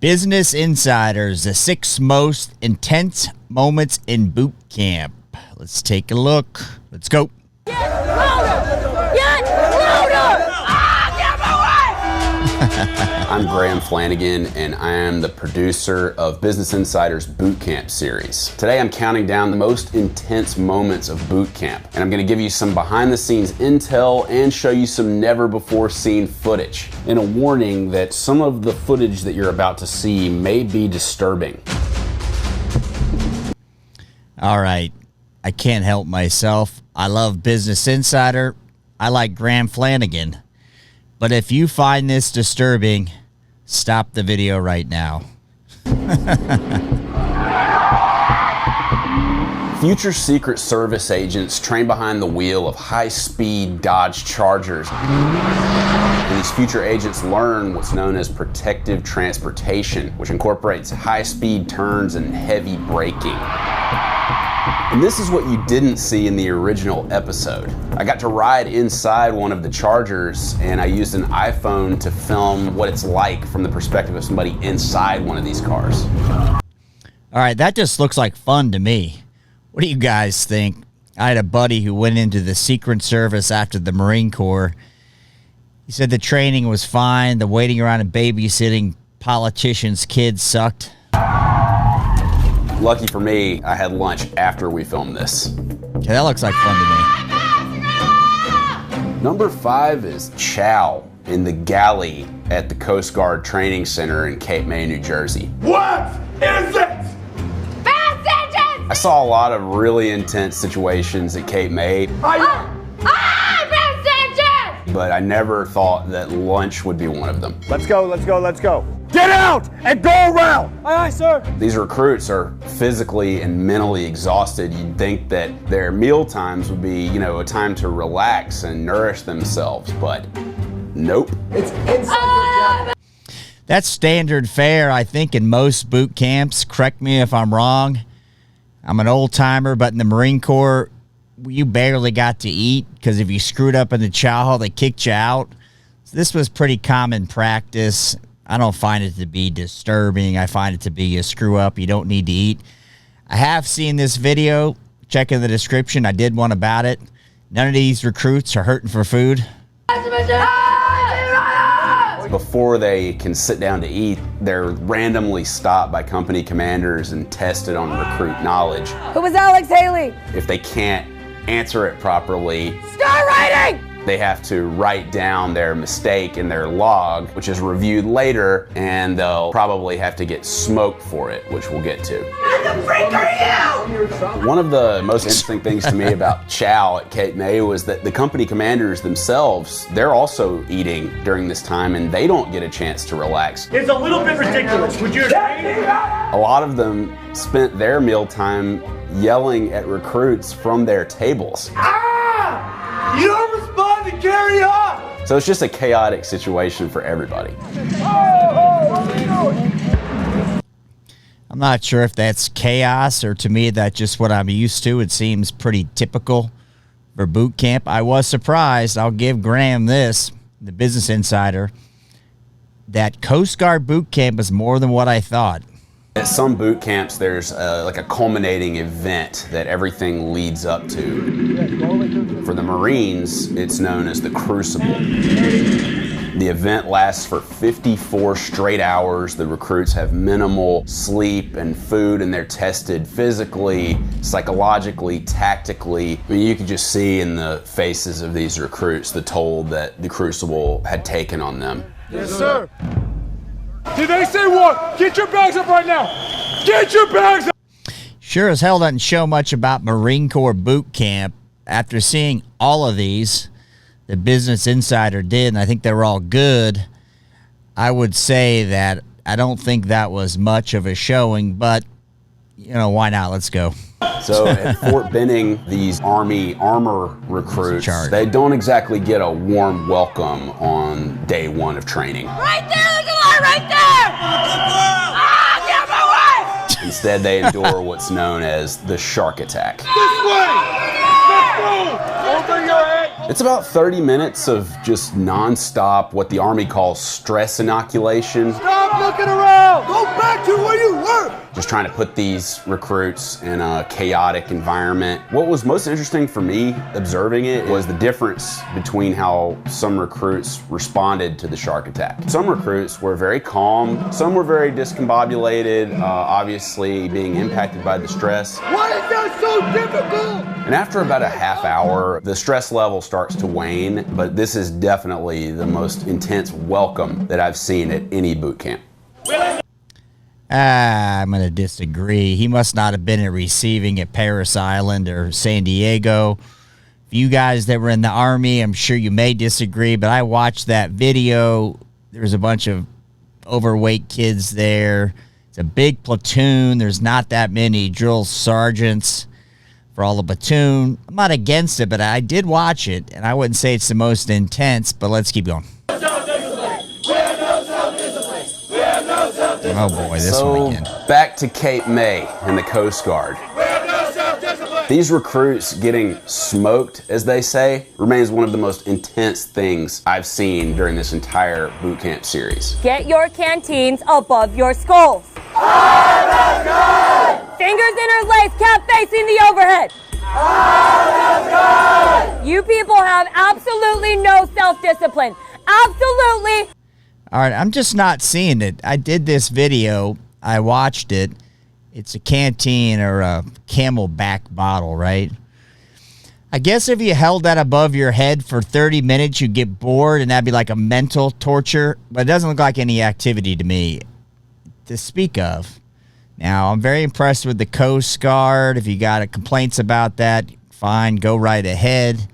Business Insiders, the 6 most intense moments in boot camp. Let's take a look. Let's go. Get louder! Get louder! I'm Graham Flanagan, and I am the producer of Business Insider's Boot Camp series. Today I'm counting down the most intense moments of boot camp, and I'm going to give you some behind-the-scenes intel and show you some never-before-seen footage. And a warning that some of the footage that you're about to see may be disturbing. All right, I can't help myself. I love Business Insider. I like Graham Flanagan. But if you find this disturbing, stop the video right now. Future Secret Service agents train behind the wheel of high-speed Dodge Chargers. And these future agents learn what's known as protective transportation, which incorporates high-speed turns and heavy braking. And this is what you didn't see in the original episode. I got to ride inside one of the Chargers, and I used an iPhone to film what it's like from the perspective of somebody inside one of these cars. All right, that just looks like fun to me. What do you guys think? I had a buddy who went into the Secret Service after the Marine Corps. He said the training was fine, the waiting around and babysitting politicians' kids sucked. Lucky for me, I had lunch after we filmed this. Okay, that looks like fun to me. Number 5 is Chow in the galley at the Coast Guard Training Center in Cape May, New Jersey. What is it? Fast engines! I saw a lot of really intense situations at Cape May. Fast engines! But I never thought that lunch would be one of them. Let's go, let's go, let's go. Get out and go around! Aye, aye, sir. These recruits are physically and mentally exhausted. You'd think that their meal times would be, a time to relax and nourish themselves, but nope. It's inside your jacket. That's standard fare, I think, in most boot camps. Correct me if I'm wrong. I'm an old-timer, but in the Marine Corps, you barely got to eat because if you screwed up in the chow hall, they kicked you out. So this was pretty common practice. I don't find it to be disturbing. I find it to be a screw up. You don't need to eat. I have seen this video. Check in the description. I did one about it. None of these recruits are hurting for food. Before they can sit down to eat, they're randomly stopped by company commanders and tested on recruit knowledge. Who was Alex Haley? If they can't answer it properly, Star writing! They have to write down their mistake in their log, which is reviewed later, and they'll probably have to get smoked for it, which we'll get to. What the freak are you? One of the most interesting things to me about Chow at Cape May was that the company commanders themselves, they're also eating during this time, and they don't get a chance to relax. It's a little bit ridiculous. Would you agree? A lot of them spent their mealtime yelling at recruits from their tables. You don't respond to carry on! So it's just a chaotic situation for everybody. I'm not sure if that's chaos or to me that's just what I'm used to. It seems pretty typical for boot camp. I was surprised. I'll give Graham this, the Business Insider, that Coast Guard boot camp is more than what I thought. At some boot camps, there's like a culminating event that everything leads up to. For the Marines, it's known as the Crucible. The event lasts for 54 straight hours. The recruits have minimal sleep and food, and they're tested physically, psychologically, tactically. I mean, you could just see in the faces of these recruits the toll that the Crucible had taken on them. Yes, sir. Did they say what? Get your bags up right now! Get your bags up! Sure as hell doesn't show much about Marine Corps boot camp. After seeing all of these, the Business Insider did, and I think they were all good. I would say that I don't think that was much of a showing, but, why not? Let's go. So at Fort Benning, these Army armor recruits, they don't exactly get a warm welcome on day 1 of training. Right there, there's a lot right there! Get him away! Instead, they endure what's known as the shark attack. This way! Let's go! Over your head! It's about 30 minutes of just non-stop what the Army calls stress inoculation. Stop! Stop looking around! Go back to where you were! Just trying to put these recruits in a chaotic environment. What was most interesting for me observing it was the difference between how some recruits responded to the shark attack. Some recruits were very calm, some were very discombobulated, obviously being impacted by the stress. Why is that so difficult? And after about a half hour, the stress level starts to wane, but this is definitely the most intense welcome that I've seen at any boot camp. I'm going to disagree. He must not have been at receiving at Paris Island or San Diego. You guys that were in the Army, I'm sure you may disagree, but I watched that video. There's a bunch of overweight kids there. It's a big platoon. There's not that many drill sergeants for all the platoon. I'm not against it, but I did watch it, and I wouldn't say it's the most intense, but let's keep going. Oh boy, this one again. Back to Cape May and the Coast Guard. These recruits getting smoked, as they say, remains one of the most intense things I've seen during this entire boot camp series. Get your canteens above your skulls. Fingers interlaced, cap facing the overhead. You people have absolutely no self-discipline. Absolutely. All right, I'm just not seeing it. I did this video. I watched it. It's a canteen or a Camelback bottle, right? I guess if you held that above your head for 30 minutes, you'd get bored, and that'd be like a mental torture. But it doesn't look like any activity to me to speak of. Now, I'm very impressed with the Coast Guard. If you got complaints about that, fine, go right ahead.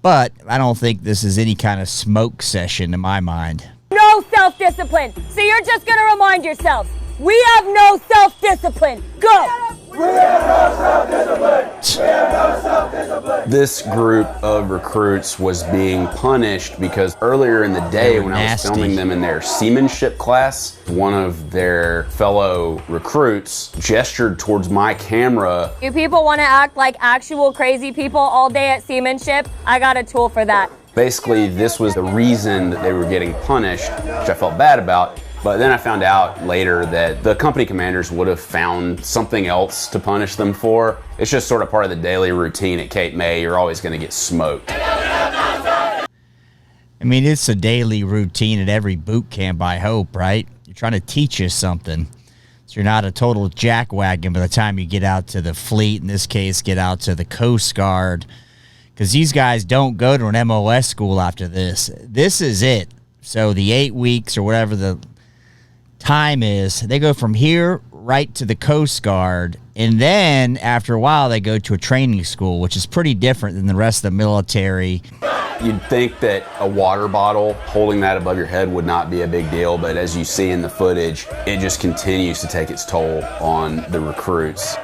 But I don't think this is any kind of smoke session in my mind. No self-discipline. So you're just going to remind yourselves, we have no self-discipline. Go. We have no self-discipline! We have no self-discipline! This group of recruits was being punished because earlier in the day when I was filming them in their seamanship class, one of their fellow recruits gestured towards my camera. You people want to act like actual crazy people all day at seamanship? I got a tool for that. Basically, this was the reason that they were getting punished, which I felt bad about. But then I found out later that the company commanders would have found something else to punish them for. It's just sort of part of the daily routine at Cape May. You're always going to get smoked. I mean, it's a daily routine at every boot camp, I hope, right? You're trying to teach you something. So you're not a total jackwagon by the time you get out to the fleet, in this case, get out to the Coast Guard. Because these guys don't go to an MOS school after this. This is it. So the 8 weeks or whatever the time is, they go from here right to the Coast Guard, and then after a while they go to a training school, which is pretty different than the rest of the military. You'd think that a water bottle, holding that above your head would not be a big deal, but as you see in the footage, it just continues to take its toll on the recruits.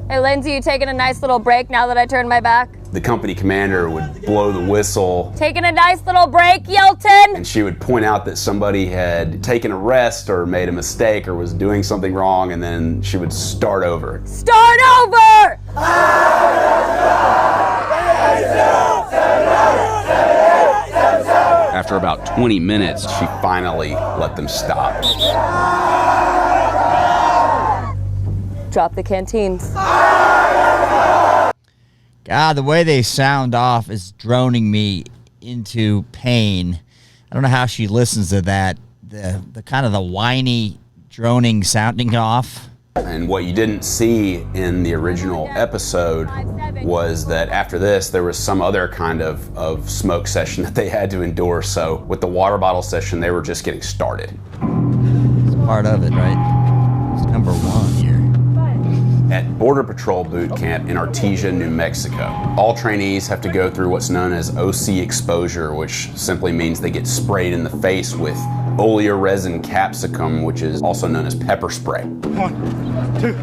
Hey, Lindsay, you taking a nice little break now that I turned my back? The company commander would blow the whistle. Taking a nice little break, Yelton? And she would point out that somebody had taken a rest or made a mistake or was doing something wrong, and then she would start over. Start over! After about 20 minutes, she finally let them stop. Drop the canteens. God, the way they sound off is droning me into pain. I don't know how she listens to that. The kind of the whiny droning sounding off. And what you didn't see in the original episode was that after this, there was some other kind of smoke session that they had to endure. So with the water bottle session, they were just getting started. It's part of it, right? It's number one here. At Border Patrol Boot Camp in Artesia, New Mexico, all trainees have to go through what's known as OC exposure, which simply means they get sprayed in the face with oleoresin capsicum, which is also known as pepper spray. 1, 2,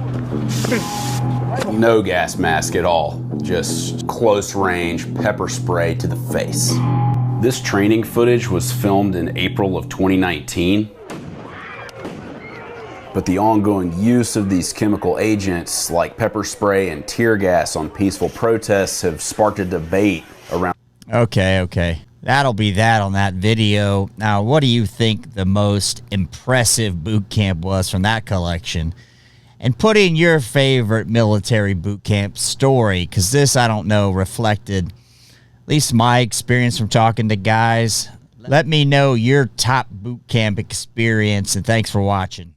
3. No gas mask at all, just close range pepper spray to the face. This training footage was filmed in April of 2019. But the ongoing use of these chemical agents like pepper spray and tear gas on peaceful protests have sparked a debate around. Okay. That'll be that on that video. Now, what do you think the most impressive boot camp was from that collection? And put in your favorite military boot camp story, because this, I don't know, reflected at least my experience from talking to guys. Let me know your top boot camp experience, and thanks for watching.